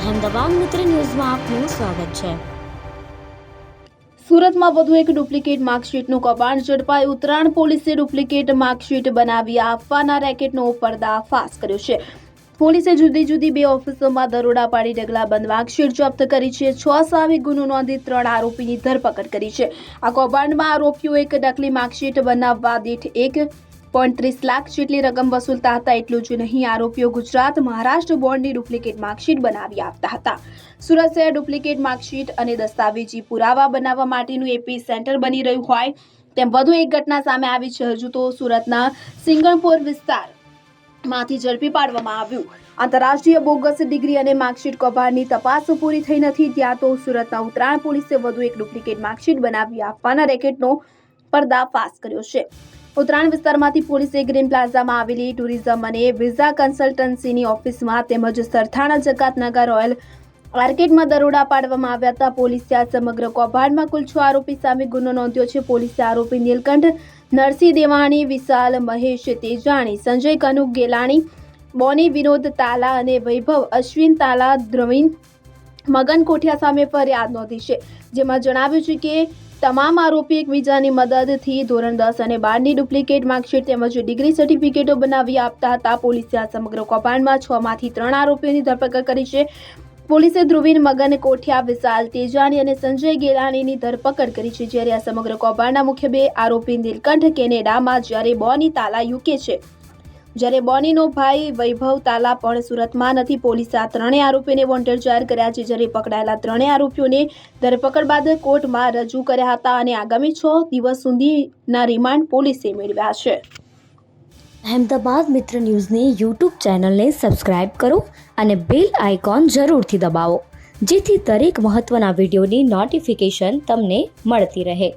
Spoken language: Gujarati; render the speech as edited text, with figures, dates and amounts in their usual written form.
અહેમદાબાદ મિત્ર ન્યૂઝમાં આપનું સ્વાગત છે। સુરતમાં વધુ એક ડુપ્લિકેટ માર્કશીટનું કૌભાંડ ઝડપાયું। ઉત્તરાયણ પોલીસે ડુપ્લિકેટ માર્કશીટ બનાવી આપવાના રેકેટનો પર્દાફાશ કર્યો છે। પોલીસે જુદી જુદી બે ઓફિસોમાં દરોડા પાડી ઢગલાબંધ માર્કશીટ જપ્ત કરી છે। 6 સામે ગુનો નોંધી 3 આરોપીની ધરપકડ કરી છે। આ કૌભાંડમાં આરોપીઓ એક નકલી માર્કશીટ બનાવવા દીઠ 1.30 લાખ જેટલી રકમ વસૂલતા હતા। એટલું જ નહીં, આરોપીઓ ગુજરાત મહારાષ્ટ્ર બોર્ડની ડુપ્લિકેટ માર્કશીટ બનાવી આપતા હતા। સુરત શહેર ડુપ્લિકેટ માર્કશીટ અને દસ્તાવેજી પુરાવા બનાવવા માટેનું એપી સેન્ટર બની રહ્યું હોય તેમ વધુ એક ઘટના સામે આવી છે। હજુ તો સુરતના સિંગણપોર વિસ્તારમાંથી ઝડપી પાડવામાં આવ્યું। આંતરરાષ્ટ્રીય બોગસ ડિગ્રી અને માર્કશીટ કૌભાંડની તપાસ પૂરી થઈ નથી, ત્યાં તો સુરતના ઉત્તરાયણ પોલીસે વધુ એક ડુપ્લિકેટ માર્કશીટ બનાવી આપવાના રેકેટનો પર્દાફાશ કર્યો છે। ઉત્તરાયણ વિસ્તારમાંથી પોલીસે ગ્રીન પ્લાઝામાં આવેલી ટુરિઝમ અને વિઝા કન્સલ્ટન્સીની ઓફિસમાં તેમજ સરથાણા જકાતનગર રોયલ આર્કેડમાં દરોડા પાડવામાં આવ્યા હતા। પોલીસે આ સમગ્ર કૌભાંડમાં કુલ 6 આરોપી સામે ગુનો નોંધ્યો છે। પોલીસે આરોપી નીલકંઠ નરસિંહ દેવાણી, વિશાલ મહેશ તેજાણી, સંજય કનુક ગેલાણી, બોની વિનોદ તાલા અને વૈભવ અશ્વિન તાલા દ્રવિણ મગન કોઠિયા સામે ફરિયાદ નોંધી છે, જેમાં જણાવ્યું છે કે તમામ આરોપી એકબીજાની મદદથી ધોરણ 10 અને 12ની ડુપ્લિકેટ માર્કશીટ તેમજ ડિગ્રી સર્ટિફિકેટો બનાવી આપતા હતા। પોલીસે આ સમગ્ર કૌભાંડમાં 6 માંથી 3 આરોપીઓની ધરપકડ કરી છે। પોલીસે ધ્રુવીન મગન કોઠિયા, વિશાલ તેજાણી અને સંજય ગેલાણીની ધરપકડ કરી છે, જ્યારે આ સમગ્ર કૌભાંડના મુખ્ય બે આરોપી નીલકંઠ કેનેડામાં જ્યારે બોની તાલા યુકે છે, જ્યારે બોનીનો ભાઈ વૈભવ તાલા પણ સુરતમાં નથી। પોલીસે આ ત્રણેય આરોપીઓને વોન્ટેડ જાહેર કર્યા છે, જ્યારે પકડાયેલા ત્રણેય આરોપીઓને ધરપકડ બાદ કોર્ટમાં રજૂ કર્યા હતા અને આગામી 6 દિવસ સુધીના રિમાન્ડ પોલીસે મેળવ્યા છે। અહેમદાબાદ મિત્ર ન્યૂઝની યુટ્યુબ ચેનલને સબસ્ક્રાઇબ કરો અને બેલ આઇકોન જરૂરથી દબાવો, જેથી દરેક મહત્ત્વના વિડીયોની નોટિફિકેશન તમને મળતી રહે।